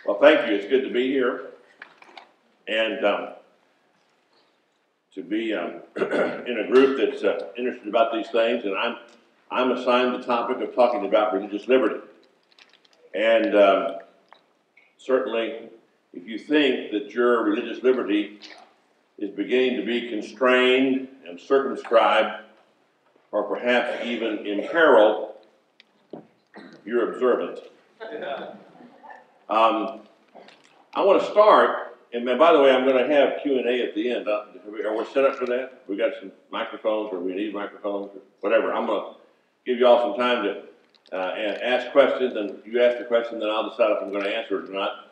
Well, thank you. It's good to be here and to be in a group that's interested about these things. And I'm assigned the topic of talking about religious liberty. And certainly, if you think that your religious liberty is beginning to be constrained and circumscribed, or perhaps even imperiled, you're observant. I want to start, and by the way, I'm going to have Q&A at the end. Are we set up for that? We got some microphones, or we need microphones, or whatever. I'm going to give you all some time to ask questions, and you ask the question, then I'll decide if I'm going to answer it or not.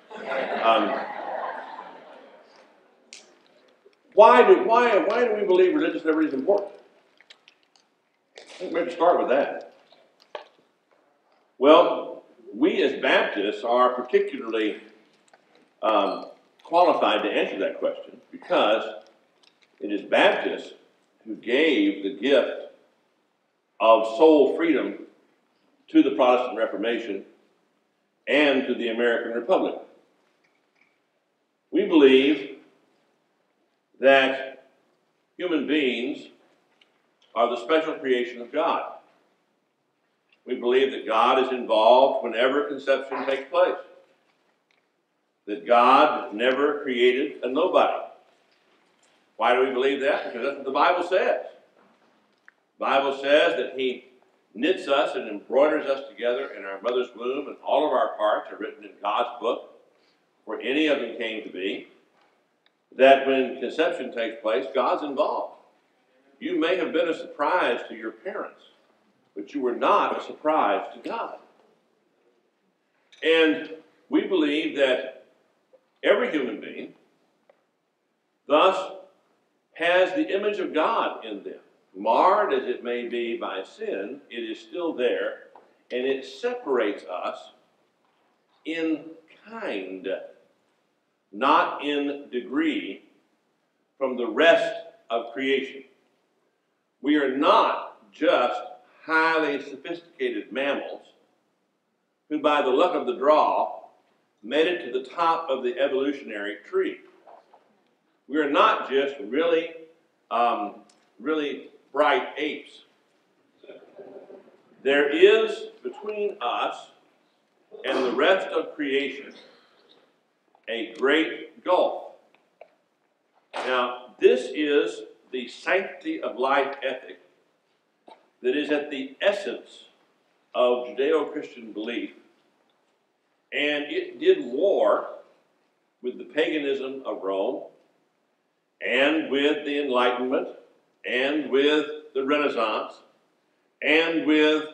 Why do we believe religious liberty is important? I think maybe start with that. Well, we as Baptists are particularly qualified to answer that question because it is Baptists who gave the gift of soul freedom to the Protestant Reformation and to the American Republic. We believe that human beings are the special creation of God. We believe that God is involved whenever conception takes place. That God never created a nobody. Why do we believe that? Because that's what the Bible says. The Bible says that He knits us and embroiders us together in our mother's womb, and all of our parts are written in God's book, where any of them came to be. That when conception takes place, God's involved. You may have been a surprise to your parents, but you were not a surprise to God. And we believe that every human being, thus, has the image of God in them. Marred as it may be by sin, it is still there, and it separates us in kind, not in degree, from the rest of creation. We are not just highly sophisticated mammals who, by the luck of the draw, made it to the top of the evolutionary tree. We are not just really bright apes. There is between us and the rest of creation a great gulf. Now, this is the sanctity of life ethic that is at the essence of Judeo-Christian belief, and it did war with the paganism of Rome, and with the Enlightenment, and with the Renaissance, and with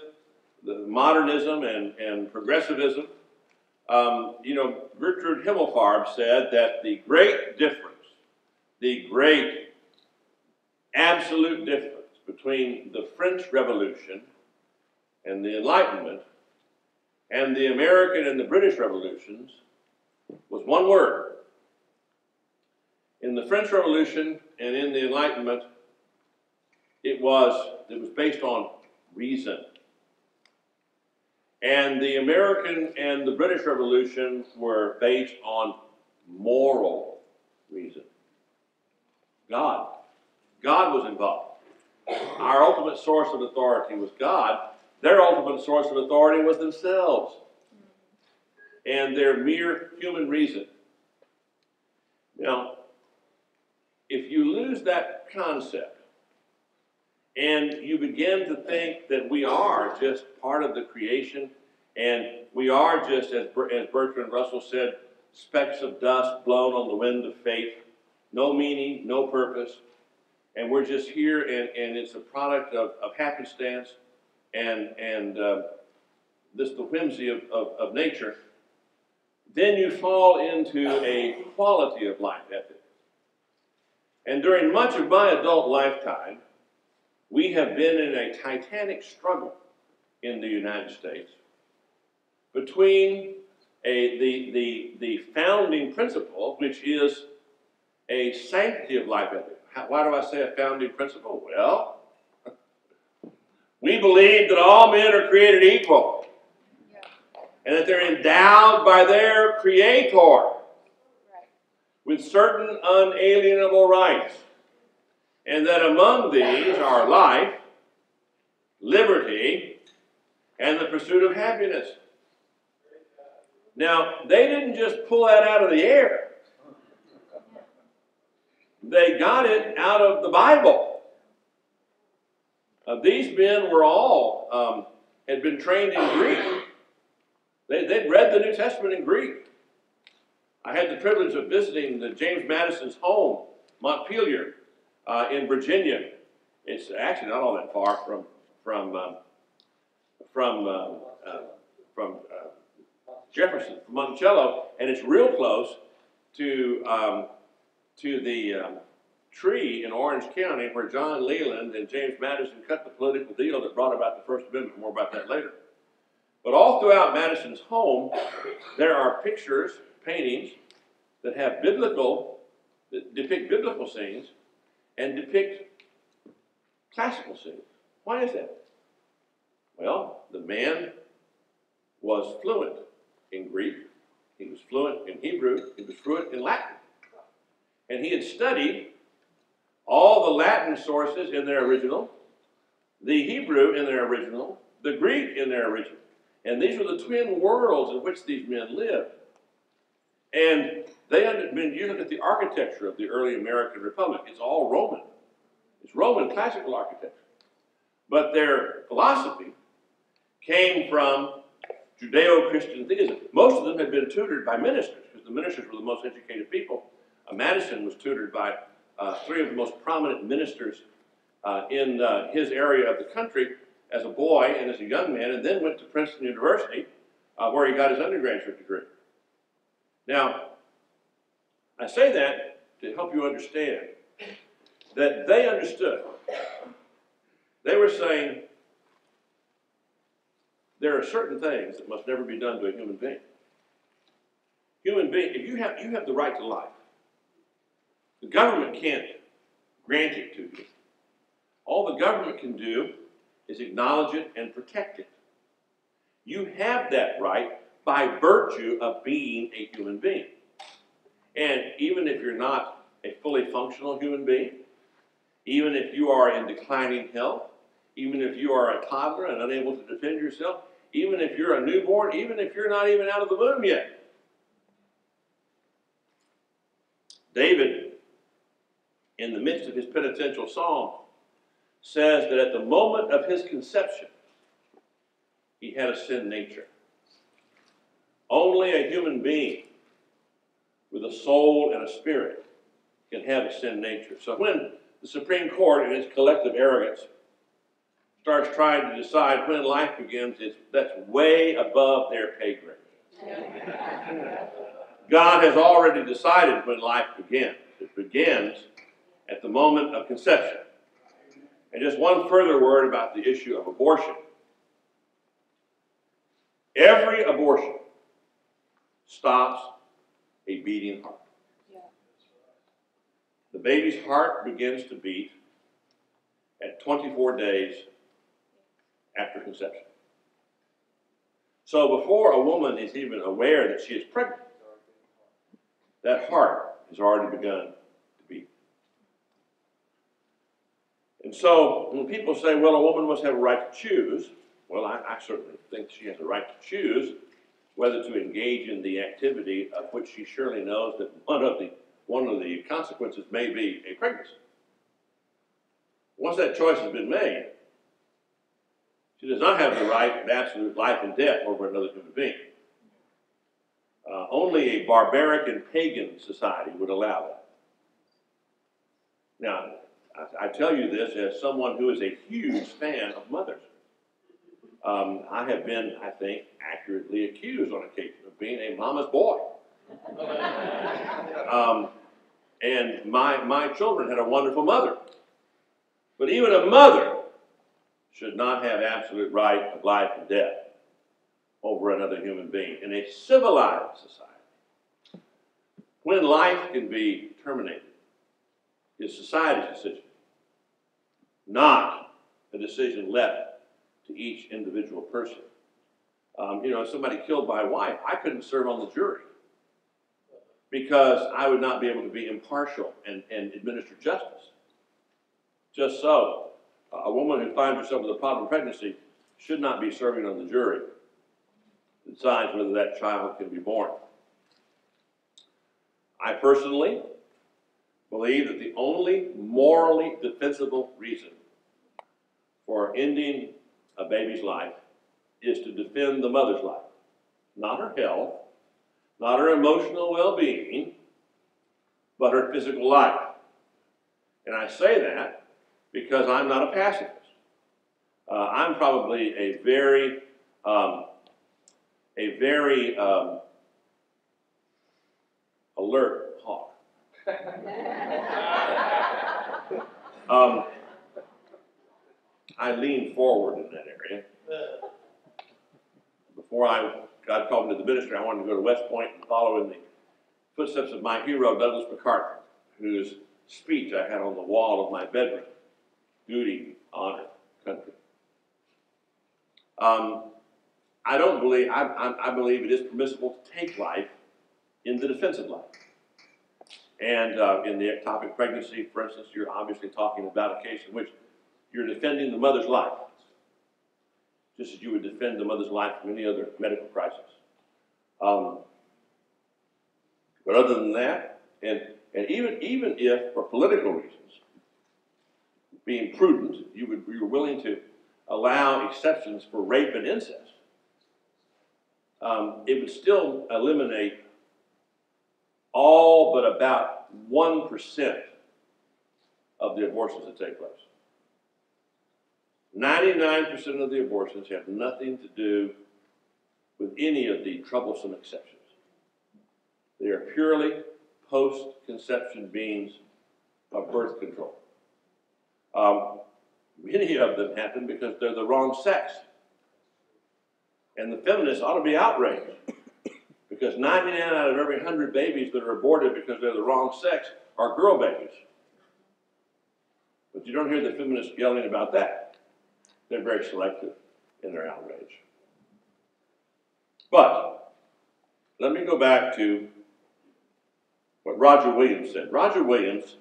the modernism and progressivism. Gertrude Himmelfarb said that the great difference, the great absolute difference between the French Revolution and the Enlightenment and the American and the British Revolutions was one word. In the French Revolution and in the Enlightenment, it was based on reason. And the American and the British Revolution were based on moral reason. God was involved. Our ultimate source of authority was God. Their ultimate source of authority was themselves and their mere human reason. Now, if you lose that concept and you begin to think that we are just part of the creation and we are just, as Bertrand Russell said, specks of dust blown on the wind of fate, no meaning, no purpose, and we're just here and it's a product of happenstance and this the whimsy of nature, then you fall into a quality of life ethic. And during much of my adult lifetime, we have been in a titanic struggle in the United States between the founding principle, which is a sanctity of life ethic. Why do I say a founding principle? Well, we believe that all men are created equal. and that they're endowed by their Creator with certain unalienable rights, and that among these are life, liberty, and the pursuit of happiness. Now, they didn't just pull that out of the air. They got it out of the Bible. These men were all, had been trained in Greek. They'd read the New Testament in Greek. I had the privilege of visiting the James Madison's home, Montpelier, in Virginia. It's actually not all that far from Jefferson, from Monticello, and it's real close to the tree in Orange County where John Leland and James Madison cut the political deal that brought about the First Amendment. More about that later. But all throughout Madison's home, there are pictures, paintings that have that depict biblical scenes and depict classical scenes. Why is that? Well, the man was fluent in Greek, he was fluent in Hebrew, he was fluent in Latin. And he had studied all the Latin sources in their original, the Hebrew in their original, the Greek in their original. And these were the twin worlds in which these men lived. And you look at the architecture of the early American Republic, it's all Roman. It's Roman classical architecture. But their philosophy came from Judeo-Christian theism. Most of them had been tutored by ministers, because the ministers were the most educated people. Madison was tutored by three of the most prominent ministers in his area of the country as a boy and as a young man, and then went to Princeton University, where he got his undergraduate degree. Now, I say that to help you understand that they understood. They were saying there are certain things that must never be done to a human being. Human being, if you have the right to life, the government can't grant it to you. All the government can do is acknowledge it and protect it. You have that right by virtue of being a human being. And even if you're not a fully functional human being, even if you are in declining health, even if you are a toddler and unable to defend yourself, even if you're a newborn, even if you're not even out of the womb yet. David, in the midst of his penitential psalm, says that at the moment of his conception, he had a sin nature. Only a human being with a soul and a spirit can have a sin nature. So when the Supreme Court, in its collective arrogance, starts trying to decide when life begins, that's way above their pay grade. God has already decided when life begins. It begins at the moment of conception. And just one further word about the issue of abortion. Every abortion stops a beating heart. The baby's heart begins to beat at 24 days after conception. So before a woman is even aware that she is pregnant, that heart has already begun to beat. And so when people say, well, a woman must have a right to choose, well, I certainly think she has a right to choose whether to engage in the activity of which she surely knows that one of the consequences may be a pregnancy. Once that choice has been made, she does not have the right to absolute life and death over another human being. Only a barbaric and pagan society would allow that. Now, I tell you this as someone who is a huge fan of mothers. I have been, I think, accurately accused on occasion of being a mama's boy. And my children had a wonderful mother. But even a mother should not have absolute right of life and death over another human being in a civilized society. When life can be terminated is society's decision, not a decision left to each individual person. somebody killed my wife, I couldn't serve on the jury because I would not be able to be impartial and administer justice. Just so, a woman who finds herself with a problem pregnancy should not be serving on the jury that decides whether that child can be born. I personally believe that the only morally defensible reason for ending a baby's life is to defend the mother's life, not her health, not her emotional well-being, but her physical life. And I say that because I'm not a pacifist. I'm probably a very alert hawk. I lean forward in that area. Before God called me to the ministry, I wanted to go to West Point and follow in the footsteps of my hero, Douglas MacArthur, whose speech I had on the wall of my bedroom: duty, honor, country. I believe it is permissible to take life in the defense of life. And in the ectopic pregnancy, for instance, you're obviously talking about a case in which you're defending the mother's life, just as you would defend the mother's life from any other medical crisis. But other than that, and even if, for political reasons, being prudent, you were willing to allow exceptions for rape and incest, it would still eliminate all but about 1% of the abortions that take place. 99% of the abortions have nothing to do with any of the troublesome exceptions. They are purely post-conception means of birth control. Many of them happen because they're the wrong sex. And the feminists ought to be outraged because 99 out of every 100 babies that are aborted because they're the wrong sex are girl babies. But you don't hear the feminists yelling about that. They're very selective in their outrage. But let me go back to what Roger Williams said. Roger Williams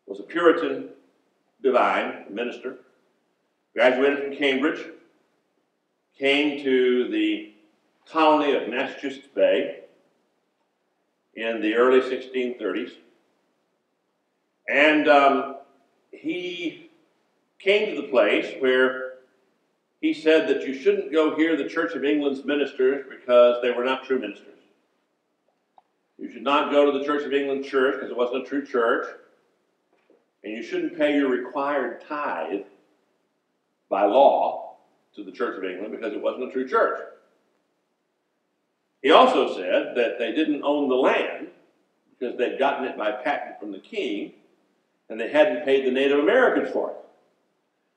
was a Puritan divine, minister, graduated from Cambridge, came to the colony of Massachusetts Bay in the early 1630s, and he came to the place where he said that you shouldn't go hear the Church of England's ministers because they were not true ministers. You should not go to the Church of England church because it wasn't a true church. And you shouldn't pay your required tithe by law to the Church of England because it wasn't a true church. He also said that they didn't own the land because they'd gotten it by patent from the king and they hadn't paid the Native Americans for it.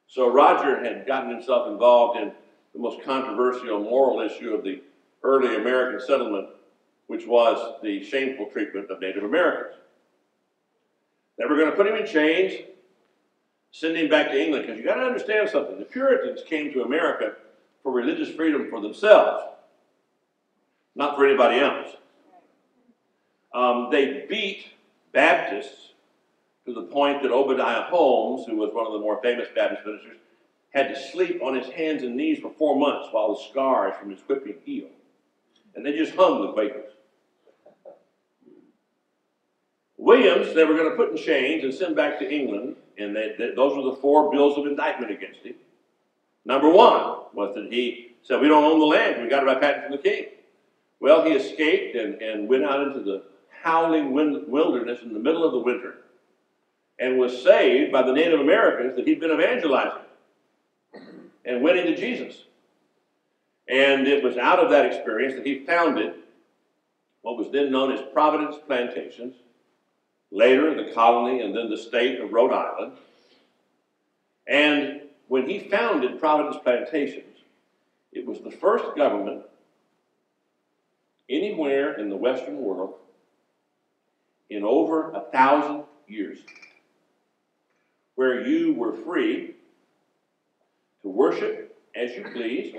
So Roger had gotten himself involved in the most controversial moral issue of the early American settlement, which was the shameful treatment of Native Americans. They were going to put him in chains, send him back to England, because you've got to understand something. The Puritans came to America for religious freedom for themselves, not for anybody else. They beat Baptists to the point that Obadiah Holmes, who was one of the more famous Baptist ministers, had to sleep on his hands and knees for 4 months while the scars from his whipping healed. And they just hung the Quakers. Williams, they were going to put in chains and send back to England, and those were the 4 bills of indictment against him. Number 1 was that he said, we don't own the land, we got it by patent from the king. Well, he escaped and went out into the howling wilderness in the middle of the winter and was saved by the Native Americans that he'd been evangelizing and went into Jesus. And it was out of that experience that he founded what was then known as Providence Plantations, later the colony and then the state of Rhode Island. And when he founded Providence Plantations, it was the first government anywhere in the Western world in over 1,000 years where you were free to worship as you pleased,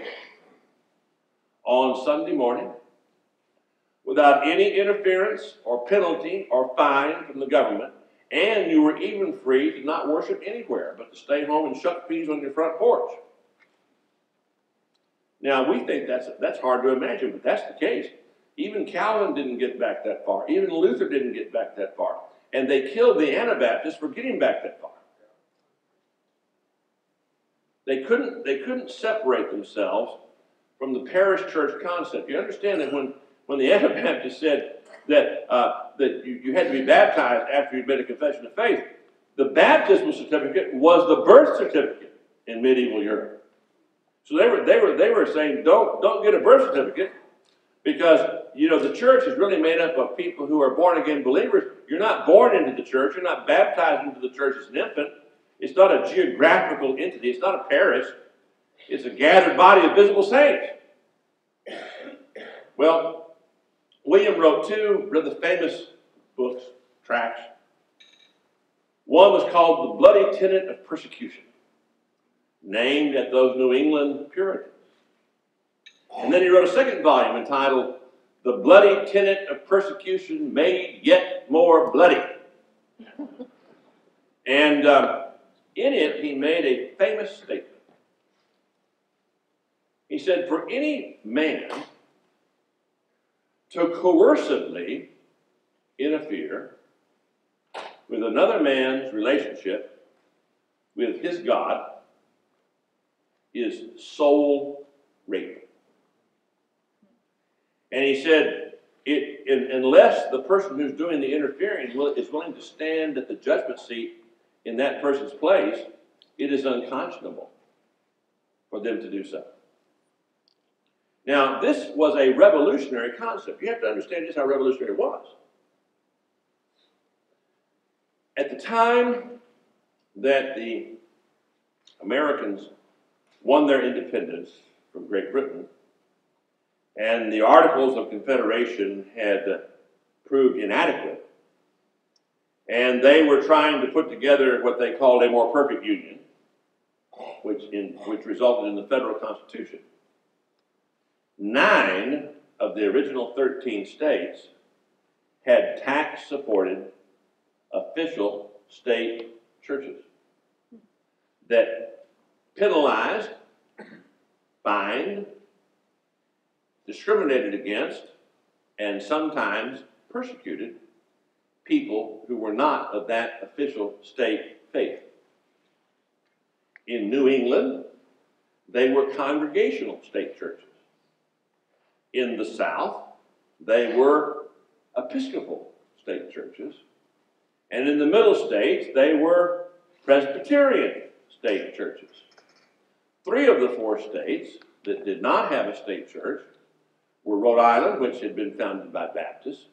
on Sunday morning without any interference or penalty or fine from the government, and you were even free to not worship anywhere but to stay home and shuck peas on your front porch. Now, we think that's hard to imagine, but that's the case. Even Calvin didn't get back that far. Even Luther didn't get back that far. And they killed the Anabaptists for getting back that far. They couldn't separate themselves from the parish church concept. You understand that when the Anabaptists said that you had to be baptized after you'd made a confession of faith, the baptismal certificate was the birth certificate in medieval Europe. So they were saying don't get a birth certificate because the church is really made up of people who are born again believers. You're not born into the church. You're not baptized into the church as an infant. It's not a geographical entity. It's not a parish. It's a gathered body of visible saints. Well, William wrote two rather famous books, tracts. One was called The Bloody Tenet of Persecution, named at those New England Puritans. And then he wrote a second volume entitled The Bloody Tenet of Persecution Made Yet More Bloody. And in it, he made a famous statement. He said, for any man to coercively interfere with another man's relationship with his God is soul rape. And he said, unless the person who's doing the interfering is willing to stand at the judgment seat in that person's place, it is unconscionable for them to do so. Now, this was a revolutionary concept. You have to understand just how revolutionary it was. At the time that the Americans won their independence from Great Britain, and the Articles of Confederation had proved inadequate, and they were trying to put together what they called a more perfect union, which resulted in the federal Constitution. 9 of the original 13 states had tax-supported official state churches that penalized, fined, discriminated against, and sometimes persecuted people who were not of that official state faith. In New England, they were congregational state churches. In the South, they were Episcopal state churches. And in the Middle States, they were Presbyterian state churches. 3 of the 4 states that did not have a state church were Rhode Island, which had been founded by Baptists,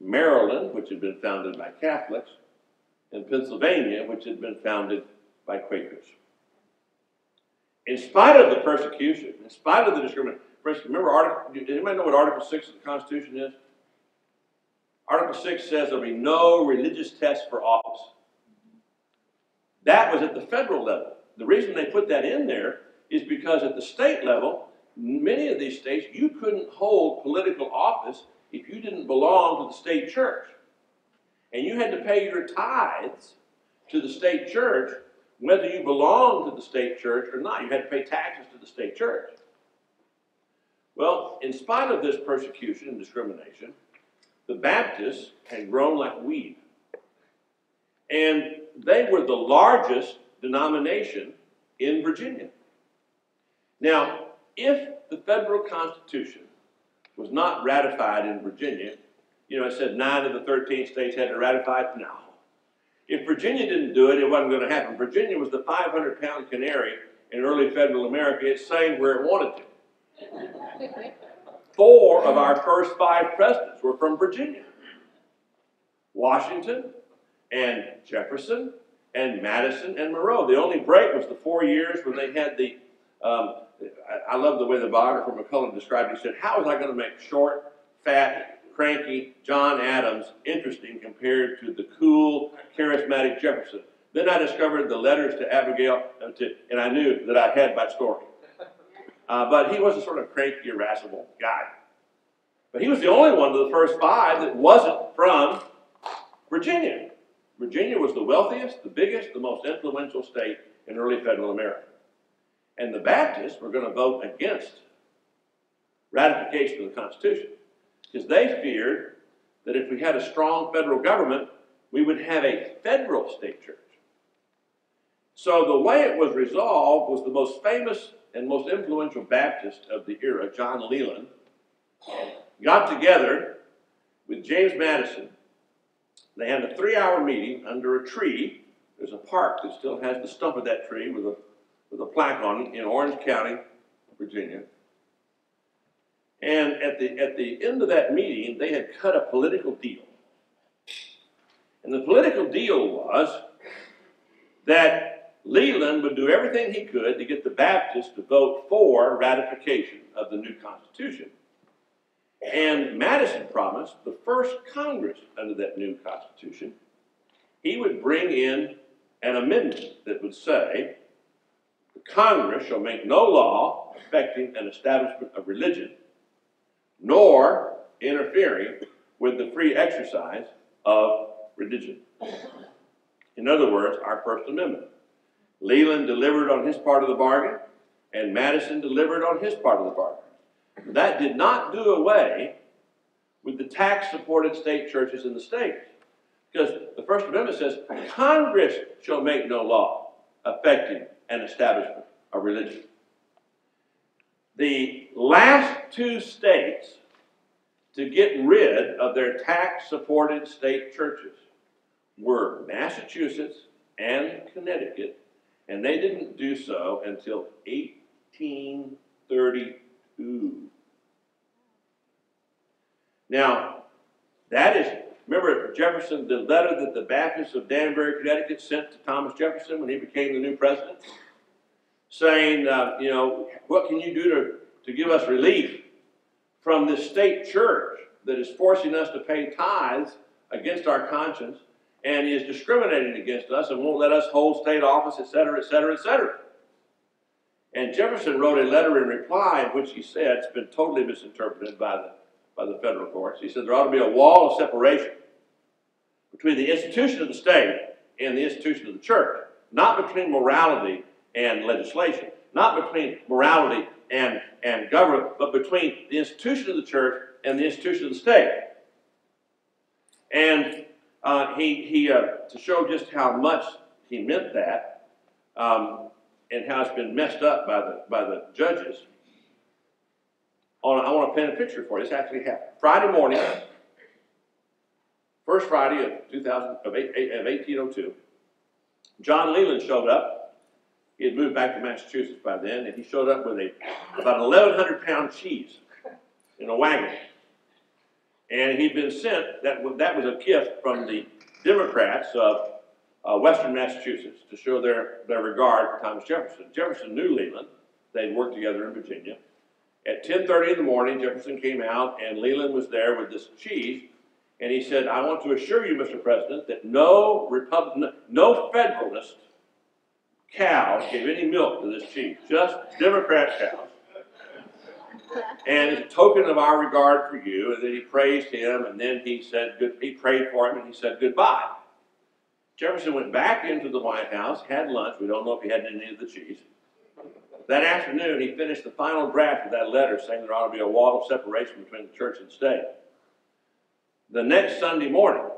Maryland, which had been founded by Catholics, and Pennsylvania, which had been founded by Quakers. In spite of the persecution, in spite of the discrimination, remember, does anybody know what Article 6 of the Constitution is? Article 6 says there will be no religious test for office. That was at the federal level. The reason they put that in there is because at the state level, many of these states, you couldn't hold political office if you didn't belong to the state church. And you had to pay your tithes to the state church whether you belonged to the state church or not. You had to pay taxes to the state church. Well, in spite of this persecution and discrimination, the Baptists had grown like weed. And they were the largest denomination in Virginia. Now, if the federal Constitution was not ratified in Virginia, I said 9 of the 13 states had to ratify it. No. If Virginia didn't do it, it wasn't going to happen. Virginia was the 500-pound canary in early federal America. It sang where it wanted to. 4 of our first 5 presidents were from Virginia. Washington and Jefferson and Madison and Monroe. The only break was the 4 years when they had the, I love the way the biographer McCullough described it. He said, how was I going to make short, fat, cranky John Adams interesting compared to the cool, charismatic Jefferson? Then I discovered the letters to Abigail, and I knew that I had my story. But he was a sort of cranky, irascible guy. But he was the only one of the first five that wasn't from Virginia. Virginia was the wealthiest, the biggest, the most influential state in early federal America. And the Baptists were going to vote against ratification of the Constitution because they feared that if we had a strong federal government, we would have a federal state church. So the way it was resolved was the most famous and most influential Baptist of the era, John Leland, got together with James Madison. They had a 3-hour meeting under a tree. There's a park that still has the stump of that tree with a plaque on it in Orange County, Virginia. And at the end of that meeting, they had cut a political deal. And the political deal was that Leland would do everything he could to get the Baptists to vote for ratification of the new Constitution. And Madison promised the first Congress under that new Constitution, he would bring in an amendment that would say, the Congress shall make no law affecting an establishment of religion, nor interfering with the free exercise of religion. In other words, our First Amendment. Leland delivered on his part of the bargain, and Madison delivered on his part of the bargain. That did not do away with the tax-supported state churches in the state. Because the First Amendment says, Congress shall make no law affecting an establishment of religion. The last two states to get rid of their tax-supported state churches were Massachusetts and Connecticut, and they didn't do so until 1832. Now, that is, remember Jefferson, the letter that the Baptists of Danbury, Connecticut sent to Thomas Jefferson when he became the new president, saying, what can you do to give us relief from this state church that is forcing us to pay tithes against our conscience and is discriminating against us and won't let us hold state office, etc., etc., etc. And Jefferson wrote a letter in reply in which he said, it's been totally misinterpreted by the federal courts, he said there ought to be a wall of separation between the institution of the state and the institution of the church, not between morality and legislation, not between morality and government, but between the institution of the church and the institution of the state. And he to show just how much he meant that, and how it's been messed up by the judges, I want to paint a picture for you. This actually happened. Friday morning, first Friday of 1802, John Leland showed up. He had moved back to Massachusetts by then, and he showed up with about 1,100-pound cheese in a wagon. And he'd been sent, that was a gift from the Democrats of Western Massachusetts to show their regard for Thomas Jefferson. Jefferson knew Leland. They'd worked together in Virginia. At 10:30 in the morning, Jefferson came out, and Leland was there with this cheese, and he said, I want to assure you, Mr. President, that no Federalist cow gave any milk to this cheese, just Democrat cows. And as a token of our regard for you, and then he praised him, and then he prayed for him, and he said goodbye. Jefferson went back into the White House, had lunch. We don't know if he had any of the cheese. That afternoon, he finished the final draft of that letter saying there ought to be a wall of separation between the church and the state. The next Sunday morning,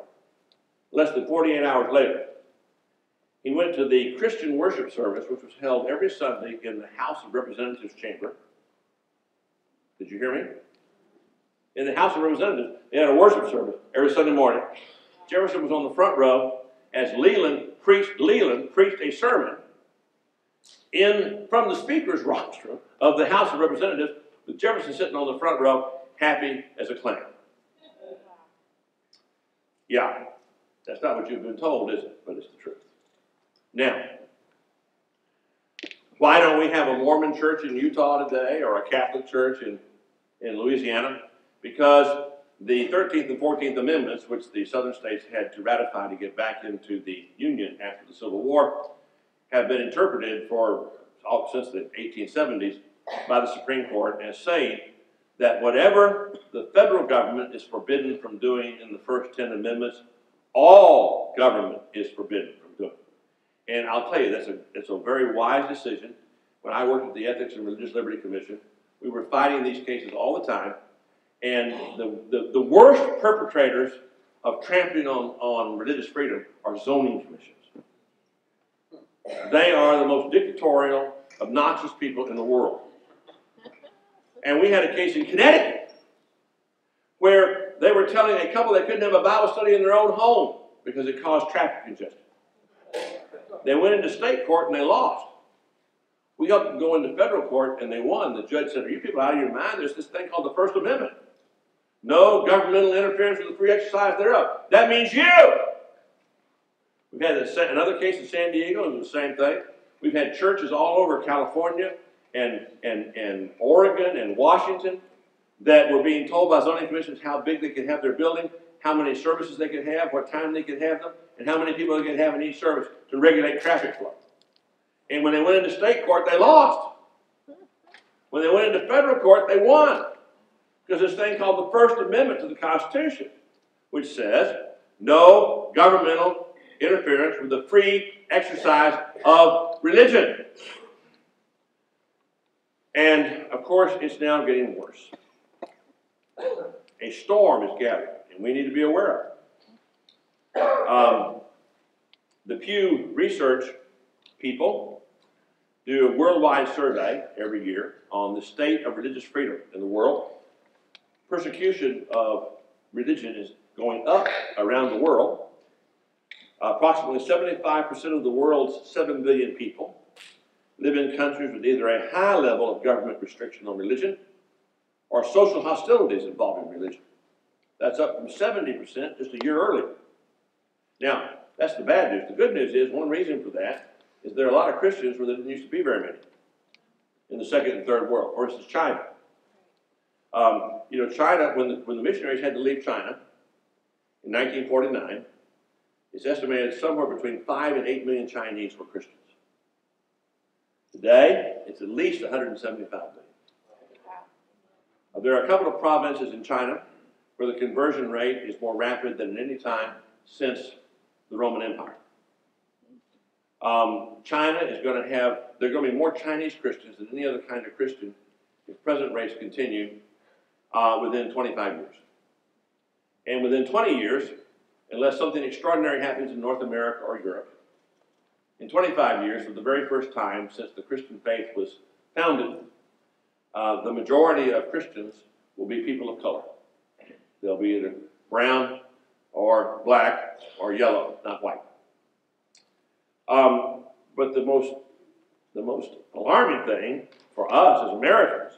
less than 48 hours later, he went to the Christian worship service, which was held every Sunday in the House of Representatives chamber. Did you hear me? In the House of Representatives, they had a worship service every Sunday morning. Jefferson was on the front row as Leland preached a sermon from the speaker's rostrum of the House of Representatives, with Jefferson sitting on the front row, happy as a clam. Yeah, that's not what you've been told, is it? But it's the truth. Now, why don't we have a Mormon church in Utah today or a Catholic church in Louisiana? Because the 13th and 14th Amendments, which the southern states had to ratify to get back into the Union after the Civil War, have been interpreted since the 1870s by the Supreme Court as saying that whatever the federal government is forbidden from doing in the first 10 amendments, all government is forbidden from doing. And I'll tell you, it's a very wise decision. When I worked at the Ethics and Religious Liberty Commission, we were fighting these cases all the time. And the worst perpetrators of trampling on religious freedom are zoning commissions. They are the most dictatorial, obnoxious people in the world. And we had a case in Connecticut where they were telling a couple they couldn't have a Bible study in their own home because it caused traffic congestion. They went into state court and they lost. We helped them go into federal court and they won. The judge said, "Are you people out of your mind? There's this thing called the First Amendment. No governmental interference with the free exercise thereof." That means you. We've had another case in San Diego, it was the same thing. We've had churches all over California and Oregon and Washington that were being told by zoning commissions how big they could have their building, how many services they could have, what time they could have them, and how many people they could have in each service to regulate traffic flow. And when they went into state court, they lost. When they went into federal court, they won. Because this thing called the First Amendment to the Constitution, which says no governmental interference with the free exercise of religion. And, of course, it's now getting worse. A storm is gathering, and we need to be aware of it. The Pew Research people do a worldwide survey every year on the state of religious freedom in the world. Persecution of religion is going up around the world. Approximately 75% of the world's 7 billion people live in countries with either a high level of government restriction on religion or social hostilities involving religion. That's up from 70% just a year earlier. Now, that's the bad news. The good news is, one reason for that is there are a lot of Christians where there didn't used to be very many in the second and third world. For instance, China. China, when the missionaries had to leave China in 1949, it's estimated somewhere between 5 and 8 million Chinese were Christians. Today, it's at least 175 million. There are a couple of provinces in China where the conversion rate is more rapid than at any time since the Roman Empire. China is going to have, there are going to be more Chinese Christians than any other kind of Christian if present rates continue within 25 years. And within 20 years, unless something extraordinary happens in North America or Europe, in 25 years, for the very first time since the Christian faith was founded, the majority of Christians will be people of color. They'll be either brown or black or yellow, not white. But the most alarming thing for us as Americans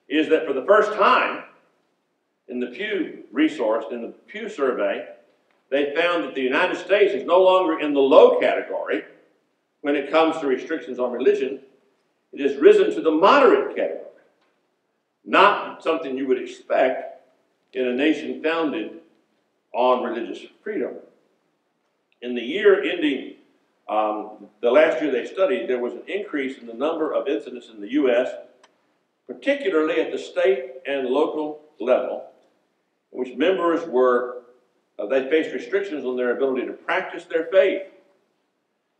is that for the first time in the Pew resource, in the Pew survey, they found that the United States is no longer in the low category when it comes to restrictions on religion. It has risen to the moderate category. Not something you would expect in a nation founded on religious freedom. In the year ending, the last year they studied, there was an increase in the number of incidents in the U.S., particularly at the state and local level, in which members were, they faced restrictions on their ability to practice their faith.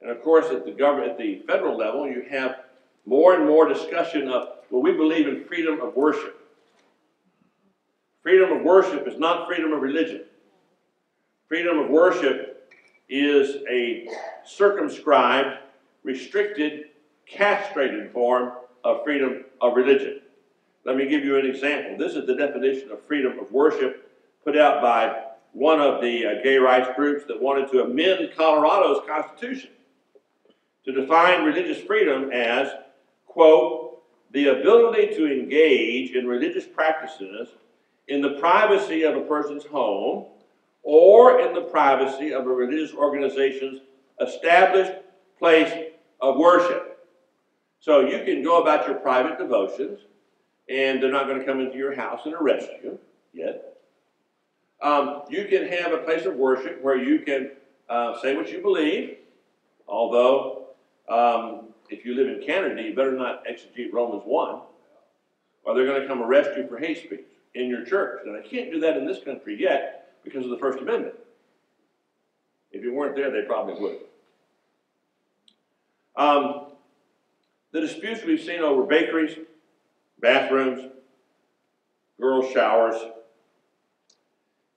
And of course, at the federal level, you have more and more discussion of, well, we believe in freedom of worship. Freedom of worship is not freedom of religion. Freedom of worship is a circumscribed, restricted, castrated form of freedom of religion. Let me give you an example. This is the definition of freedom of worship put out by one of the gay rights groups that wanted to amend Colorado's Constitution to define religious freedom as, quote, the ability to engage in religious practices in the privacy of a person's home or in the privacy of a religious organization's established place of worship. So you can go about your private devotions, and they're not going to come into your house and arrest you yet. You can have a place of worship where you can say what you believe, although if you live in Canada, you better not exegete Romans 1, or they're going to come arrest you for hate speech in your church. And I can't do that in this country yet because of the First Amendment. If you weren't there, they probably would. The disputes we've seen over bakeries, bathrooms, girls' showers,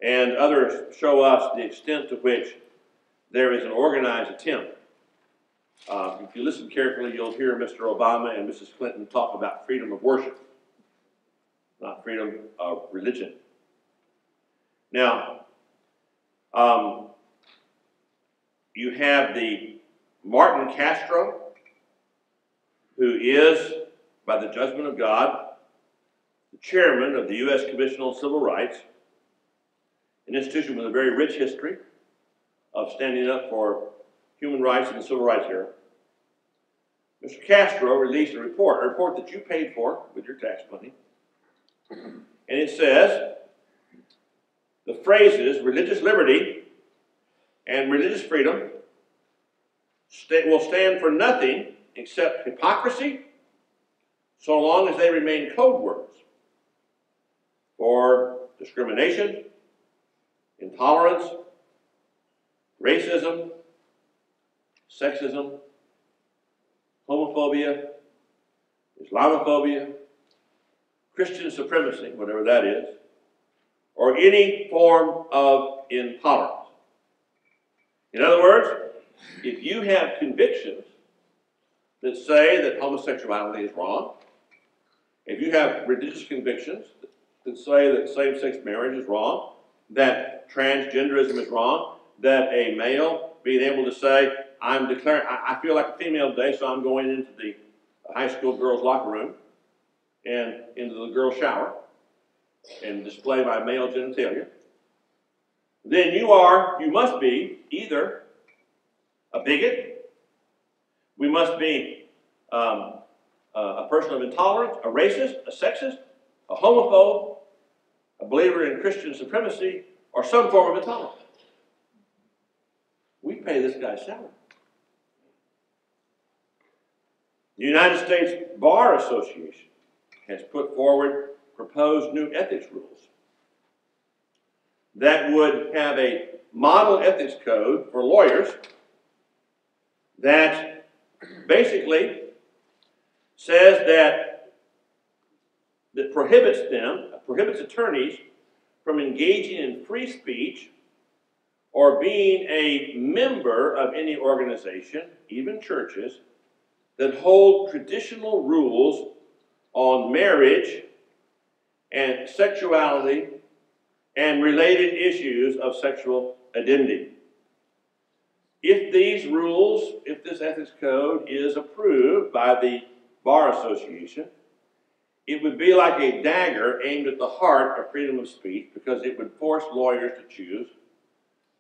and others show us the extent to which there is an organized attempt. If you listen carefully, you'll hear Mr. Obama and Mrs. Clinton talk about freedom of worship, not freedom of religion. Now, you have the Martin Castro, who is, by the judgment of God, the chairman of the U.S. Commission on Civil Rights, an institution with a very rich history of standing up for human rights in the civil rights era. Mr. Castro released a report that you paid for with your tax money, and it says the phrases religious liberty and religious freedom will stand for nothing except hypocrisy, so long as they remain code words for discrimination, intolerance, racism, sexism, homophobia, Islamophobia, Christian supremacy, whatever that is, or any form of intolerance. In other words, if you have convictions that say that homosexuality is wrong, if you have religious convictions that say that same-sex marriage is wrong, that transgenderism is wrong, that a male being able to say, I feel like a female today, so I'm going into the high school girls' locker room and into the girls' shower and display my male genitalia, then you must be either a bigot, we must be a person of intolerance, a racist, a sexist, a homophobe, a believer in Christian supremacy, or some form of intolerance. We pay this guy's salary. The United States Bar Association has put forward proposed new ethics rules that would have a model ethics code for lawyers that basically says that prohibits attorneys from engaging in free speech or being a member of any organization, even churches, that hold traditional rules on marriage and sexuality and related issues of sexual identity. If these rules, if this ethics code is approved by the Bar Association, it would be like a dagger aimed at the heart of freedom of speech, because it would force lawyers to choose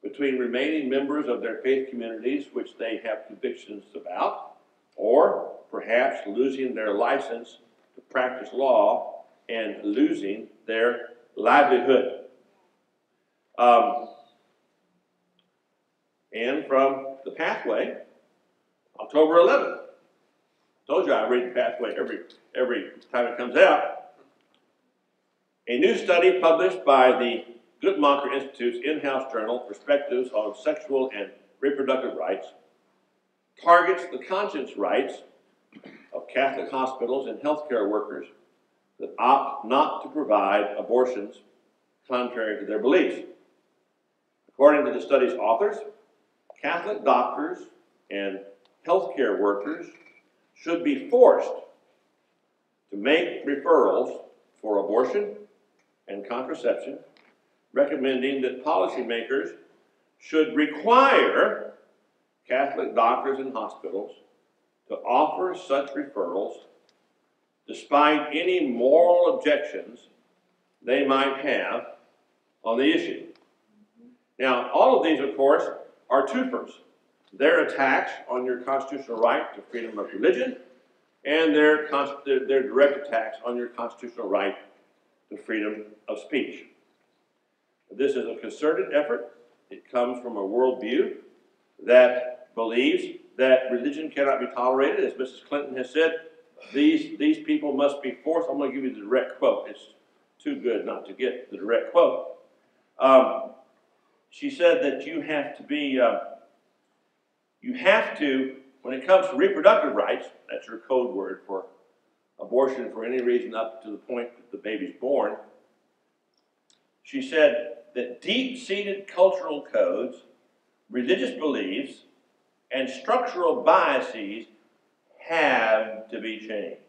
between remaining members of their faith communities, which they have convictions about, or perhaps losing their license to practice law and losing their livelihood. And from the Pathway, October 11th. Told you I read the Pathway every time it comes out. A new study published by the Guttmacher Institute's in-house journal, Perspectives on Sexual and Reproductive Rights, targets the conscience rights of Catholic hospitals and healthcare workers that opt not to provide abortions contrary to their beliefs. According to the study's authors, Catholic doctors and healthcare workers should be forced to make referrals for abortion and contraception, recommending that policymakers should require Catholic doctors and hospitals to offer such referrals despite any moral objections they might have on the issue. Now, all of these, of course, are twofers. They're attacks on your constitutional right to freedom of religion, and they're direct attacks on your constitutional right to freedom of speech. This is a concerted effort. It comes from a worldview that believes that religion cannot be tolerated. As Mrs. Clinton has said, these people must be forced. I'm going to give you the direct quote. It's too good not to get the direct quote. She said that you have to, when it comes to reproductive rights, that's her code word for abortion for any reason up to the point that the baby's born. She said that deep-seated cultural codes, religious beliefs, and structural biases have to be changed.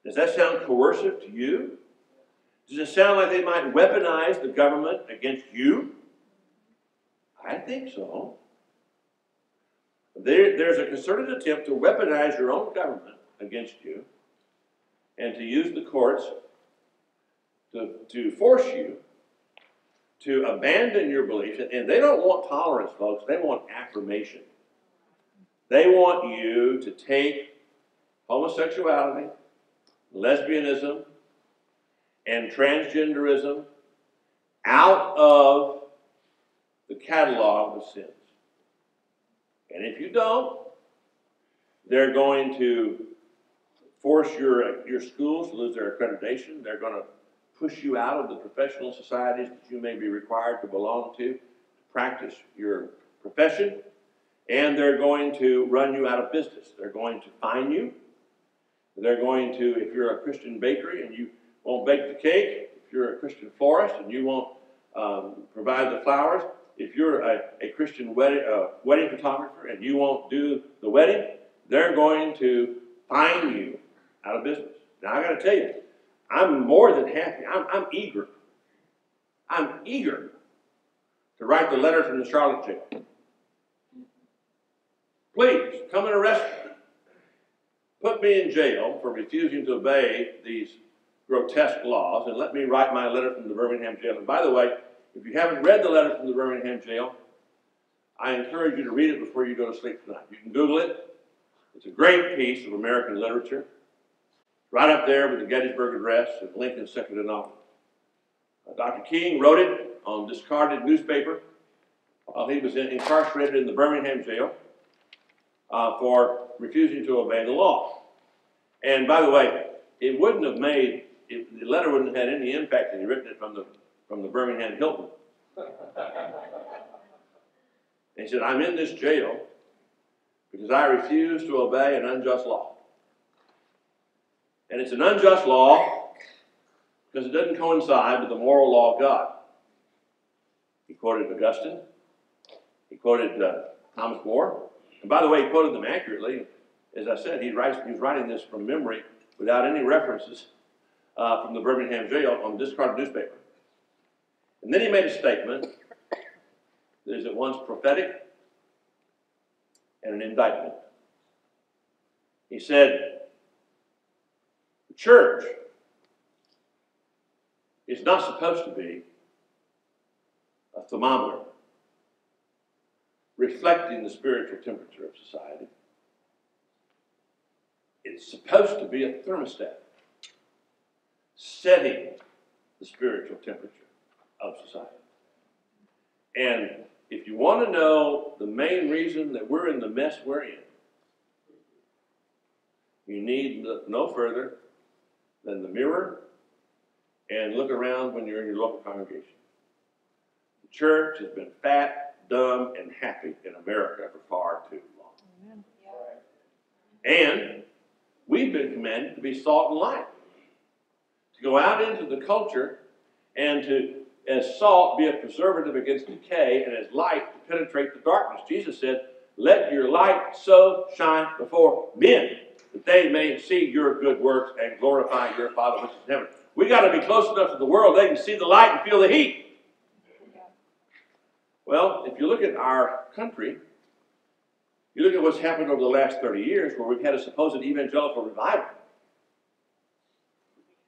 Does that sound coercive to you? Does it sound like they might weaponize the government against you? I think so. There's a concerted attempt to weaponize your own government against you and to use the courts to force you to abandon your beliefs. And they don't want tolerance, folks. They want affirmation. They want you to take homosexuality, lesbianism, and transgenderism out of the catalog of sins. And if you don't, they're going to force your schools to lose their accreditation. They're going to push you out of the professional societies that you may be required to belong to practice your profession. And they're going to run you out of business. They're going to fine you. They're going to, if you're a Christian bakery and you won't bake the cake, if you're a Christian florist and you won't provide the flowers, if you're a Christian wedding photographer and you won't do the wedding, they're going to fine you out of business. Now, I got to tell you, I'm more than happy. I'm eager. I'm eager to write the letter from the Charlotte jail. Please, come and arrest me. Put me in jail for refusing to obey these grotesque laws, and let me write my letter from the Birmingham jail. And by the way, if you haven't read the letter from the Birmingham jail, I encourage you to read it before you go to sleep tonight. You can Google it. It's a great piece of American literature. Right up there with the Gettysburg Address and Lincoln's second inaugural. Dr. King wrote it on discarded newspaper while he was incarcerated in the Birmingham jail for refusing to obey the law. And by the way, it wouldn't have made, the letter wouldn't have had any impact had he written it from the Birmingham Hilton. And he said, I'm in this jail because I refuse to obey an unjust law. And it's an unjust law because it doesn't coincide with the moral law of God. He quoted Augustine. He quoted Thomas More. And by the way, he quoted them accurately. As I said, he's writing this from memory without any references from the Birmingham jail on discarded newspaper. And then he made a statement that is at once prophetic and an indictment. He said, the church is not supposed to be a thermometer reflecting the spiritual temperature of society. It's supposed to be a thermostat setting the spiritual temperature of society. And if you want to know the main reason that we're in the mess we're in, you need look no further than the mirror and look around when you're in your local congregation. The church has been fat, dumb, and happy in America for far too long. Amen. And we've been commanded to be salt and light, to go out into the culture and to, as salt, be a preservative against decay, and as light to penetrate the darkness. Jesus said, let your light so shine before men that they may see your good works and glorify your Father which is in heaven. We got to be close enough to the world they can see the light and feel the heat. Well, if you look at our country, you look at what's happened over the last 30 years where we've had a supposed evangelical revival,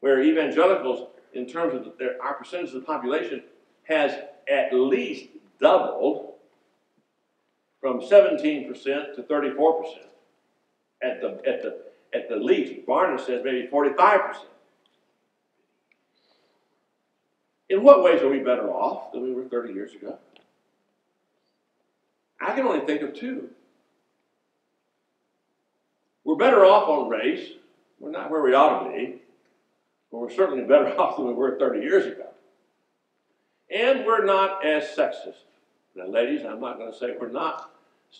where evangelicals, in terms of our percentage of the population, has at least doubled from 17% to 34%. At the least, Barna says maybe 45%. In what ways are we better off than we were 30 years ago? I can only think of two. We're better off on race. We're not where we ought to be, but we're certainly better off than we were 30 years ago. And we're not as sexist. Now, ladies, I'm not going to say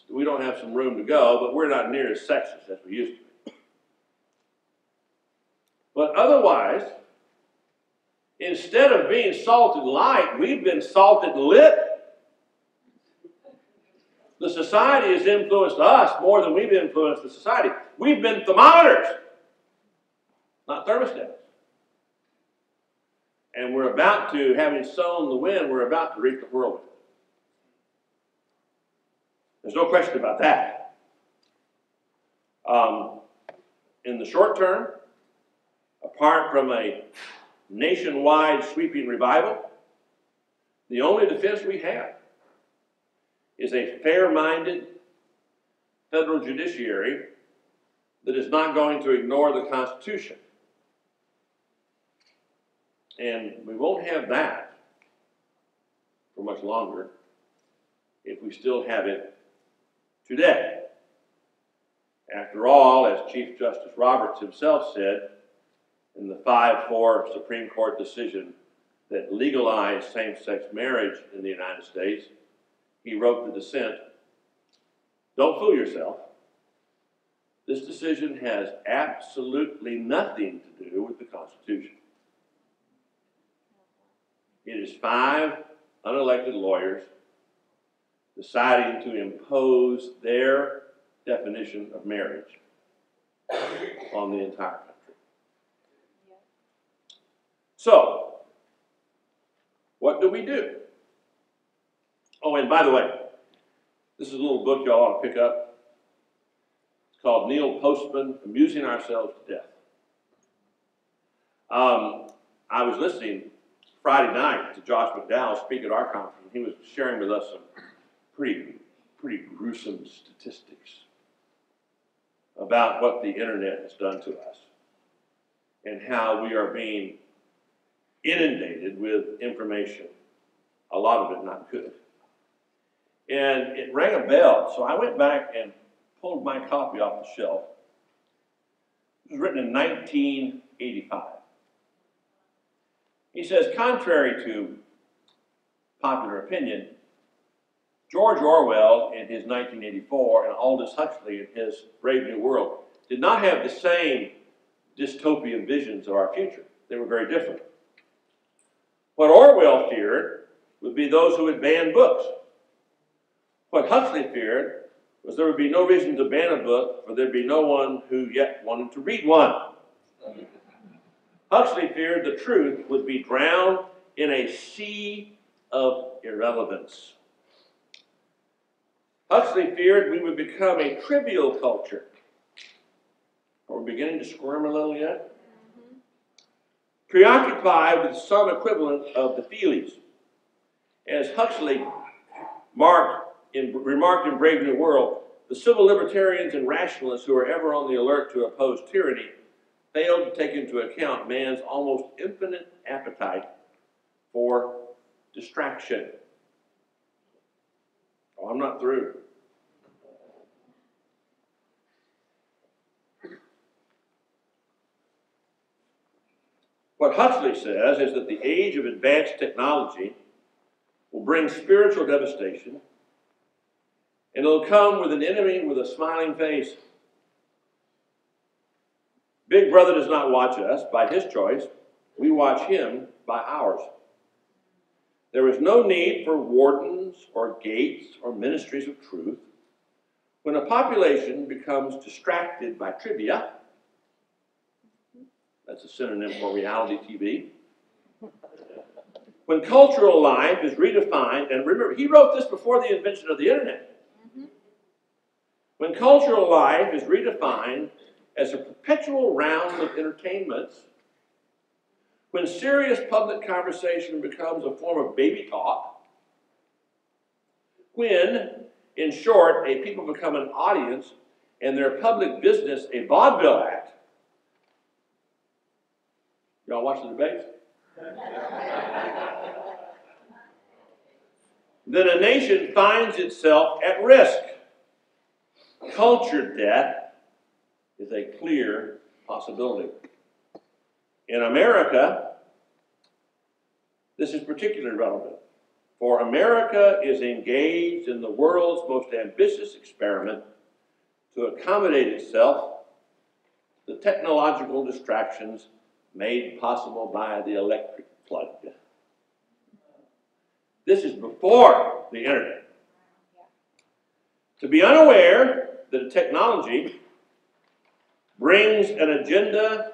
we don't have some room to go, but we're not near as sexist as we used to be. But otherwise, instead of being salted light, we've been salted lit. The society has influenced us more than we've influenced the society. We've been thermometers, not thermostats. And we're about to, having sown the wind, we're about to reap the whirlwind. There's no question about that. In the short term, apart from a nationwide sweeping revival, the only defense we have is a fair-minded federal judiciary that is not going to ignore the Constitution. And we won't have that for much longer if we still have it today. After all, as Chief Justice Roberts himself said in the 5-4 Supreme Court decision that legalized same-sex marriage in the United States, he wrote the dissent, "Don't fool yourself. This decision has absolutely nothing to do with the Constitution. It is 5 unelected lawyers deciding to impose their definition of marriage on the entire country." So, what do we do? Oh, and by the way, this is a little book y'all ought to pick up. It's called Neil Postman, Amusing Ourselves to Death. I was listening Friday night to Josh McDowell speak at our conference, and he was sharing with us some pretty gruesome statistics about what the internet has done to us and how we are being inundated with information, a lot of it not good. And it rang a bell, so I went back and pulled my copy off the shelf. It was written in 1985. He says, contrary to popular opinion, George Orwell in his 1984 and Aldous Huxley in his Brave New World did not have the same dystopian visions of our future. They were very different. What Orwell feared would be those who would ban books. What Huxley feared was there would be no reason to ban a book, for there'd be no one who yet wanted to read one. Huxley feared the truth would be drowned in a sea of irrelevance. Huxley feared we would become a trivial culture. Are we beginning to squirm a little yet? Preoccupied with some equivalent of the feelies. As Huxley remarked in Brave New World, the civil libertarians and rationalists who are ever on the alert to oppose tyranny failed to take into account man's almost infinite appetite for distraction. Oh, I'm not through. What Huxley says is that the age of advanced technology will bring spiritual devastation, and it'll come with an enemy with a smiling face. Big Brother does not watch us by his choice. We watch him by ours. There is no need for wardens or gates or ministries of truth. When a population becomes distracted by trivia, that's a synonym for reality TV. When cultural life is redefined, and remember, he wrote this before the invention of the internet. When cultural life is redefined as a perpetual round of entertainments, when serious public conversation becomes a form of baby talk, when, in short, a people become an audience and their public business a vaudeville act. Y'all watch the debates? then a nation finds itself at risk. Culture death is a clear possibility. In America, this is particularly relevant, for America is engaged in the world's most ambitious experiment to accommodate itself to the technological distractions made possible by the electric plug. This is before the internet. To be unaware that a technology brings an agenda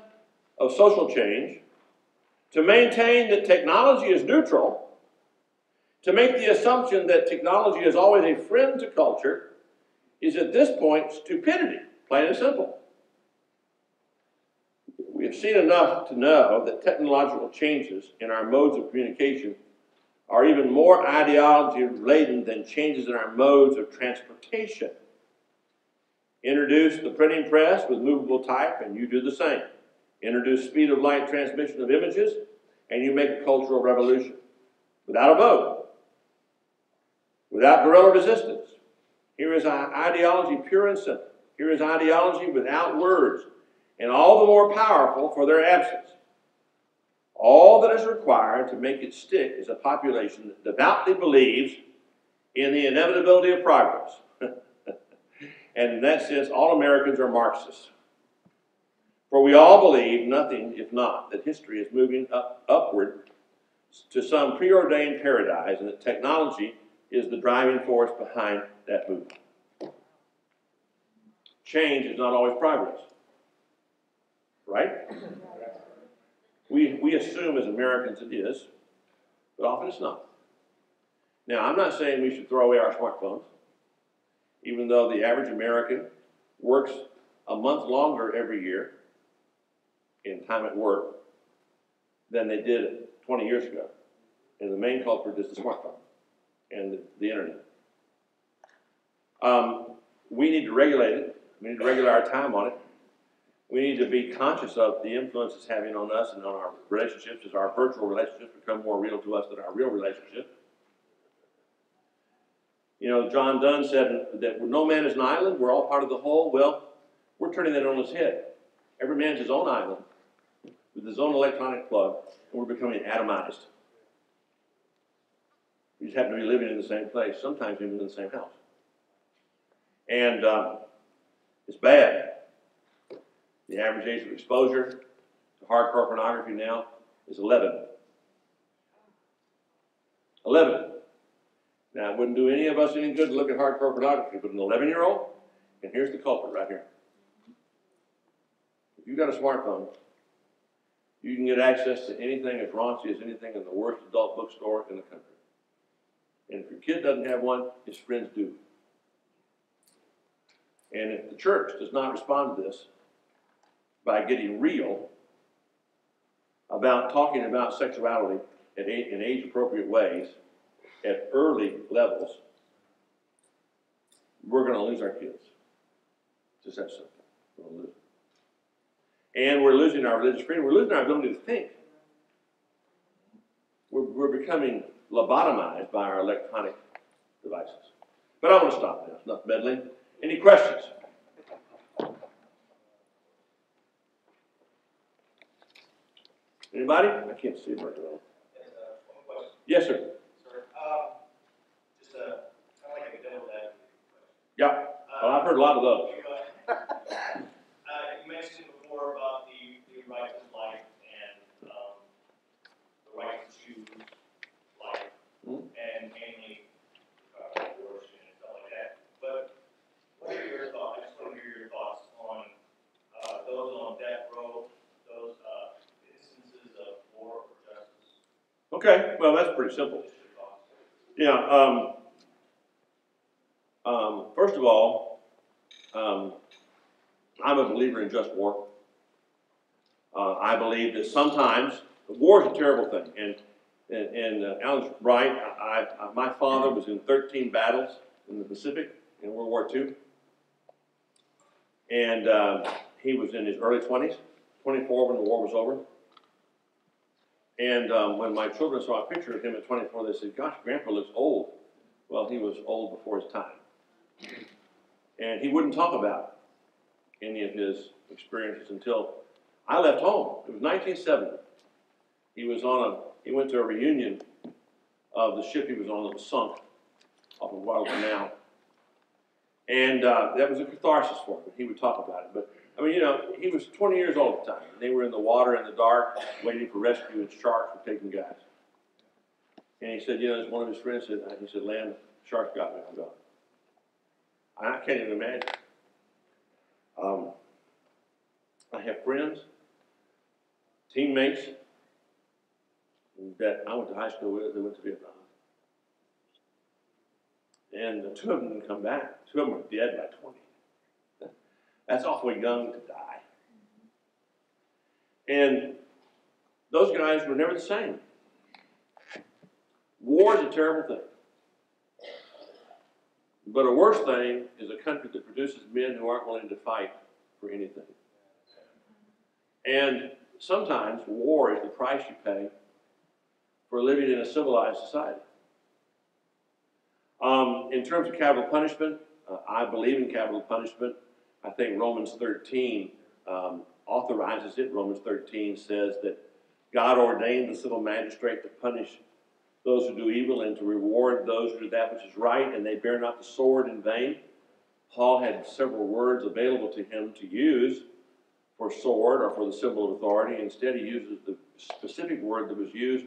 of social change, to maintain that technology is neutral, to make the assumption that technology is always a friend to culture, is at this point stupidity, plain and simple. We have seen enough to know that technological changes in our modes of communication are even more ideology-laden than changes in our modes of transportation. Introduce the printing press with movable type, and you do the same. Introduce speed of light transmission of images, and you make a cultural revolution. Without a vote, without guerrilla resistance. Here is ideology pure and simple. Here is ideology without words, and all the more powerful for their absence. All that is required to make it stick is a population that devoutly believes in the inevitability of progress. And in that sense, all Americans are Marxists. For we all believe nothing if not that history is moving upward to some preordained paradise, and that technology is the driving force behind that movement. Change is not always progress. Right? We assume as Americans it is, but often it's not. Now, I'm not saying we should throw away our smartphones, even though the average American works a month longer every year in time at work than they did 20 years ago. And the main culprit is the smartphone and the internet. We need to regulate it. We need to regulate our time on it. We need to be conscious of the influence it's having on us and on our relationships as our virtual relationships become more real to us than our real relationship. You know, John Donne said that no man is an island, we're all part of the whole. Well, we're turning that on its head. Every man's his own island with his own electronic plug, and we're becoming atomized. We just happen to be living in the same place, sometimes even in the same house. And it's bad. The average age of exposure to hardcore pornography now is 11. 11. Now, it wouldn't do any of us any good to look at hardcore pornography, but an 11-year-old, and here's the culprit right here. If you've got a smartphone, you can get access to anything as raunchy as anything in the worst adult bookstore in the country. And if your kid doesn't have one, his friends do. And if the church does not respond to this by getting real about talking about sexuality in age-appropriate ways at early levels, we're going to lose our kids. Just that simple. We're going to lose them. And we're losing our religious freedom. We're losing our ability to think. We're becoming lobotomized by our electronic devices. But I want to stop now. It's enough meddling. Any questions? Anybody? I can't see very well. One question. Yes, sir. Sir, just kind of like a devil's advocate question. Yeah. Well, I've heard a lot of those. You mentioned before about the right to life and the right to choose life, and mainly abortion and stuff like that. But what are your thoughts? I just want to hear your thoughts on those on death row, those instances of war or justice. Okay. Well, that's pretty simple. Yeah. First of all, I'm a believer in just war. I believe that sometimes war is a terrible thing, and Alan's right. My father was in 13 battles in the Pacific in World War II, and he was in his early 20s, 24 when the war was over. And when my children saw a picture of him at 24, they said, "Gosh, Grandpa looks old." Well, he was old before his time. And he wouldn't talk about any of his experiences until I left home. It was 1970. He went to a reunion of the ship he was on that was sunk off of Guadalcanal. And that was a catharsis for him. He would talk about it. But, I mean, you know, he was 20 years old at the time. They were in the water in the dark, waiting for rescue, and sharks were taking guys. And he said, you know, as one of his friends said, he said, Lamb, sharks got me, I'm gone. I can't even imagine. I have friends, teammates that I went to high school with, that went to Vietnam. And two of them didn't come back. Two of them were dead by 20. That's awfully young to die. And those guys were never the same. War is a terrible thing. But a worse thing is a country that produces men who aren't willing to fight for anything. And sometimes war is the price you pay for living in a civilized society. In terms of capital punishment, I believe in capital punishment. I think Romans 13 authorizes it. Romans 13 says that God ordained the civil magistrate to punish those who do evil and to reward those who do that which is right, and they bear not the sword in vain. Paul had several words available to him to use for sword or for the symbol of authority. Instead, he uses the specific word that was used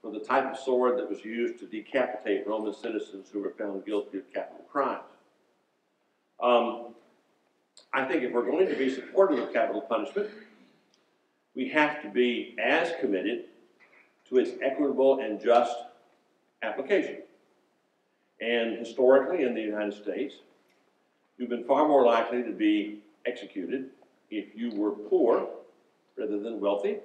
for the type of sword that was used to decapitate Roman citizens who were found guilty of capital crimes. I think if we're going to be supportive of capital punishment, we have to be as committed to its equitable and just application. And historically in the United States, you've been far more likely to be executed if you were poor rather than wealthy,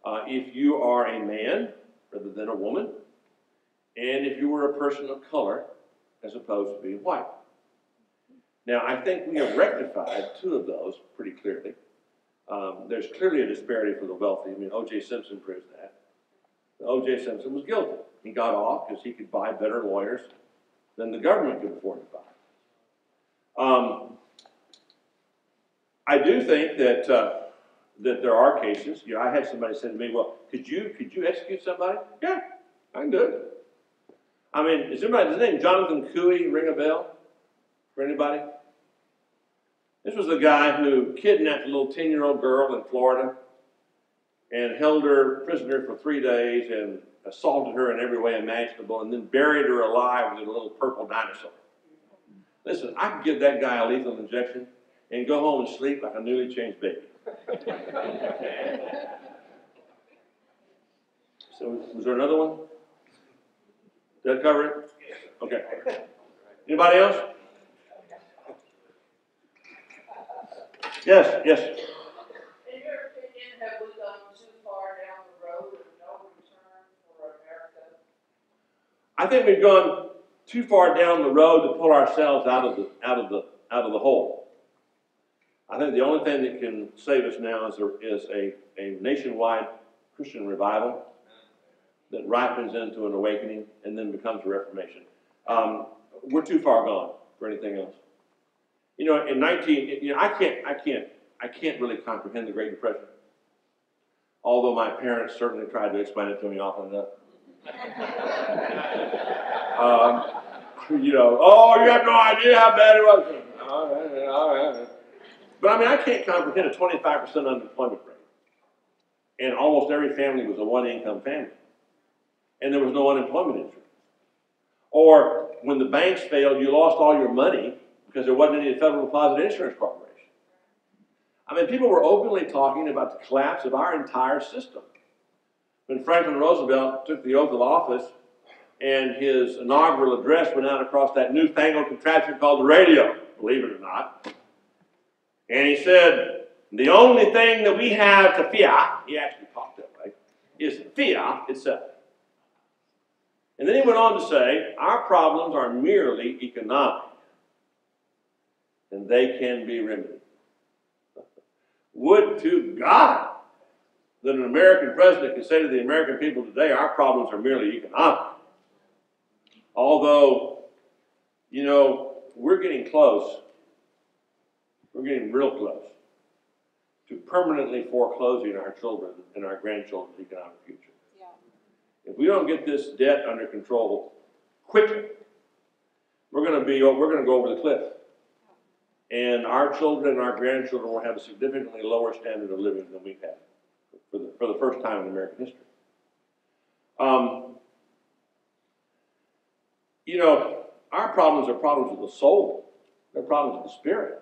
if you are a man rather than a woman, and if you were a person of color as opposed to being white. Now, I think we have rectified two of those pretty clearly. There's clearly a disparity for the wealthy. I mean, O.J. Simpson proves that. O.J. Simpson was guilty. He got off because he could buy better lawyers than the government could afford to buy. I do think that that there are cases. You know, I had somebody say to me, "Well, could you execute somebody?" Yeah, I can do it. I mean, does the name Jonathan Cooey ring a bell for anybody? This was the guy who kidnapped a little 10-year-old girl in Florida and held her prisoner for 3 days and assaulted her in every way imaginable and then buried her alive with a little purple dinosaur. Listen, I could give that guy a lethal injection and go home and sleep like a newly changed baby. So, was there another one? Did that cover it? Okay. Anybody else? Yes. In your opinion, have we gone too far down the road of no return for America? I think we've gone too far down the road to pull ourselves out of the hole. I think the only thing that can save us now is a nationwide Christian revival that ripens into an awakening and then becomes a reformation. We're too far gone for anything else. You know, I can't really comprehend the Great Depression. Although my parents certainly tried to explain it to me often enough. You know, oh, you have no idea how bad it was. All right. But I mean, I can't comprehend a 25% unemployment rate. And almost every family was a one-income family. And there was no unemployment insurance. Or when the banks failed, you lost all your money because there wasn't any Federal Deposit Insurance Corporation. I mean, people were openly talking about the collapse of our entire system. When Franklin Roosevelt took the oath of office and his inaugural address went out across that newfangled contraption called the radio, believe it or not, and he said, the only thing that we have to fear, he actually talked that way, is fear itself. And then he went on to say, our problems are merely economic, and they can be remedied. Would to God that an American president could say to the American people today, our problems are merely economic. Although, you know, we're getting close. We're getting real close to permanently foreclosing our children and our grandchildren's economic future. Yeah. If we don't get this debt under control quickly, we're going to go over the cliff. And our children and our grandchildren will have a significantly lower standard of living than we've had for the first time in American history. You know, our problems are problems of the soul. They're problems of the spirit.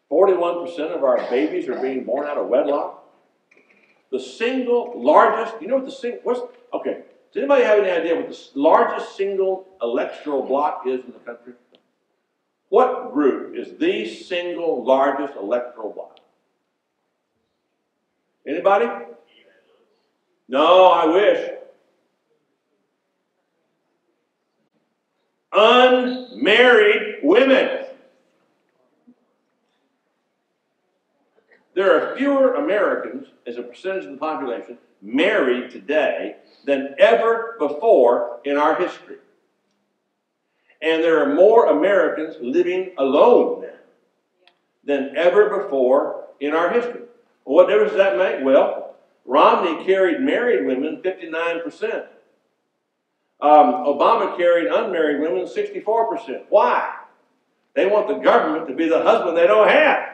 41% of our babies are being born out of wedlock. The single largest, you know what okay, does anybody have any idea what the largest single electoral block is in the country? What group is the single largest electoral block? Anybody? No, I wish. Unmarried women. There are fewer Americans as a percentage of the population married today than ever before in our history. And there are more Americans living alone now than ever before in our history. Well, what difference does that make? Well, Romney carried married women 59%. Obama carried unmarried women 64%. Why? They want the government to be the husband they don't have.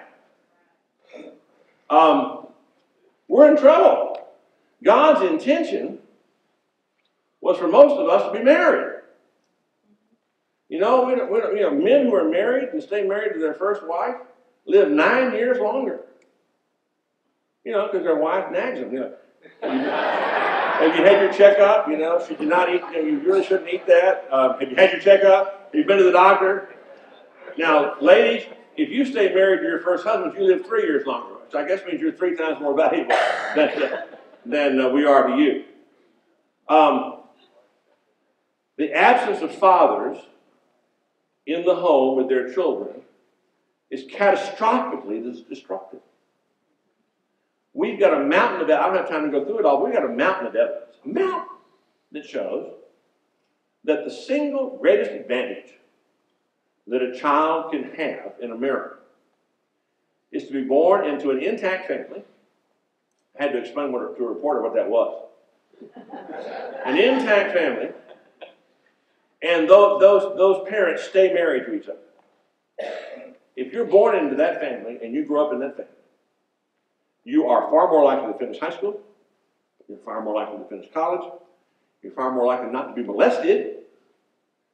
We're in trouble. God's intention was for most of us to be married. You know, men who are married and stay married to their first wife live 9 years longer. You know, because their wife nags them. You know, have you had your checkup? You know, should you not eat? You know, you really shouldn't eat that. Have you had your checkup? Have you been to the doctor? Now, ladies, if you stay married to your first husband, you live 3 years longer, which I guess means you're 3 times more valuable than we are to you. The absence of fathers in the home with their children is catastrophically destructive. We've got a mountain of evidence. I don't have time to go through it all. We've got a mountain of evidence. A mountain that shows that the single greatest advantage that a child can have in America is to be born into an intact family. I had to explain to a reporter what that was. An intact family, and those parents stay married to each other. If you're born into that family and you grow up in that family, you are far more likely to finish high school, you're far more likely to finish college, you're far more likely not to be molested,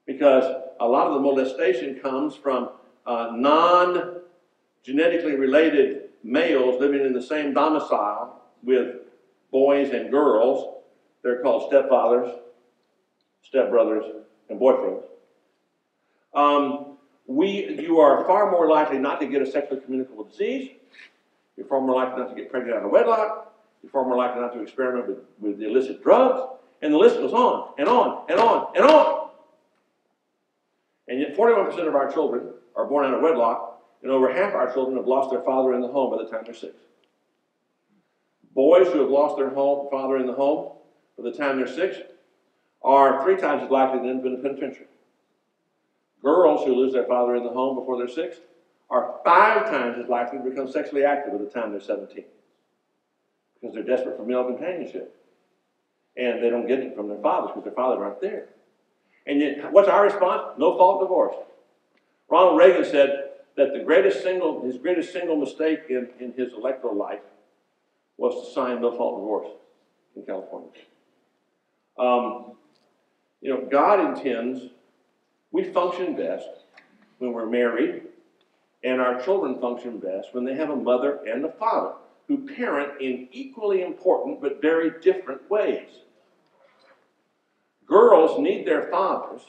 because a lot of the molestation comes from non-genetically related males living in the same domicile with boys and girls. They're called stepfathers, stepbrothers, and boyfriends. You are far more likely not to get a sexually communicable disease. You're far more likely not to get pregnant out of wedlock. You're far more likely not to experiment with illicit drugs. And the list goes on and on and on and on. And yet 41% of our children are born out of wedlock, and over half our children have lost their father in the home by the time they're 6. Boys who have lost their father in the home by the time they're 6 are 3 times as likely to end up in the penitentiary. Girls who lose their father in the home before they're 6 are 5 times as likely to become sexually active by the time they're 17, because they're desperate for male companionship. And they don't get it from their fathers because their fathers aren't there. And yet, what's our response? No fault divorce. Ronald Reagan said that his greatest single mistake in his electoral life was to sign no fault divorce in California. You know, God intends we function best when we're married, and our children function best when they have a mother and a father who parent in equally important but very different ways. Girls need their fathers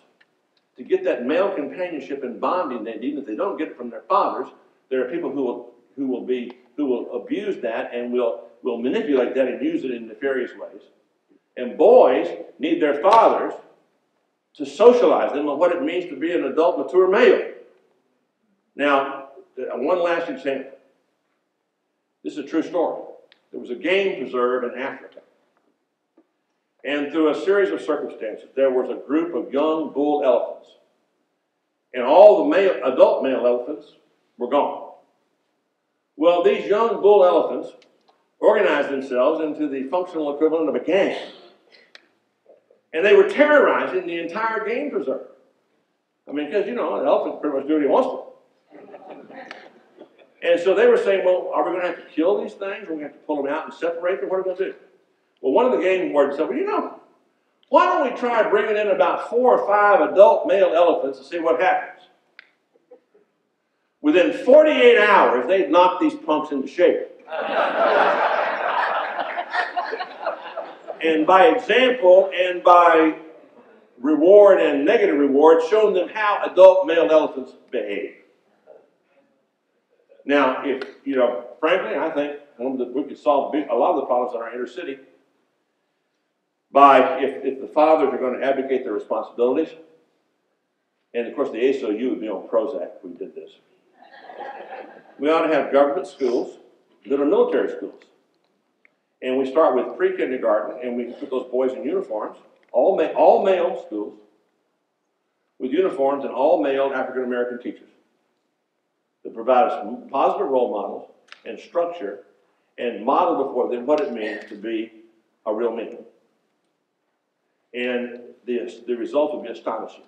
to get that male companionship and bonding they need. If they don't get it from their fathers, there are people who will abuse that and will manipulate that and use it in nefarious ways. And boys need their fathers to socialize them on what it means to be an adult, mature male. Now, one last example. This is a true story. There was a game preserve in Africa. And through a series of circumstances, there was a group of young bull elephants. And all the adult male elephants were gone. Well, these young bull elephants organized themselves into the functional equivalent of a gang. And they were terrorizing the entire game preserve. I mean, because, an elephant pretty much do what he wants to. And so they were saying, well, are we going to have to kill these things? Are we going to have to pull them out and separate them? What are we going to do? Well, one of the game wardens said, well, why don't we try bringing in about 4 or 5 adult male elephants and see what happens? Within 48 hours, they'd knocked these punks into shape. And by example and by reward and negative reward, shown them how adult male elephants behave. Now, if, frankly, I think we could solve a lot of the problems in our inner city by, if the fathers are going to abdicate their responsibilities, and of course the ACLU would be on Prozac if we did this. We ought to have government schools that are military schools. And we start with pre-kindergarten, and we put those boys in uniforms, all male schools, with uniforms and all male African-American teachers that provide us positive role models and structure and model before them what it means to be a real man. And the results will be astonishing.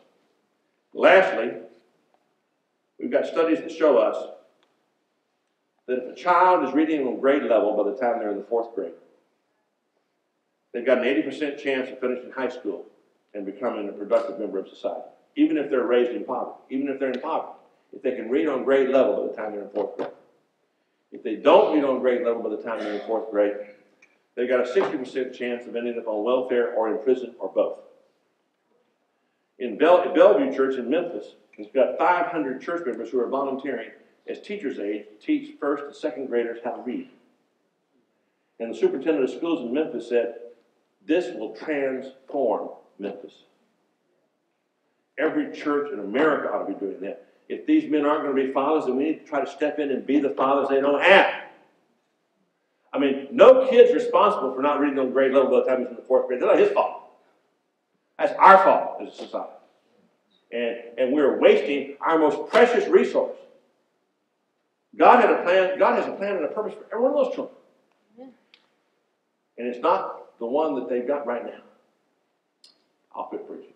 Lastly, we've got studies that show us that if a child is reading on grade level by the time they're in the 4th grade, they've got an 80% chance of finishing high school and becoming a productive member of society, even if they're raised in poverty, even if they're in poverty. If they can read on grade level by the time they're in 4th grade. If they don't read on grade level by the time they're in 4th grade, they've got a 60% chance of ending up on welfare or in prison or both. In Bellevue Church in Memphis, it's got 500 church members who are volunteering as teachers' aides to teach 1st and 2nd graders how to read. And the superintendent of schools in Memphis said, this will transform Memphis. Every church in America ought to be doing that. If these men aren't going to be fathers, then we need to try to step in and be the fathers they don't have. I mean, no kid's responsible for not reading on grade level by the time he's in the 4th grade. That's not his fault. That's our fault as a society. And we're wasting our most precious resource. God had a plan. God has a plan and a purpose for every one of those children. And it's not the one that they've got right now. I'll quit preaching.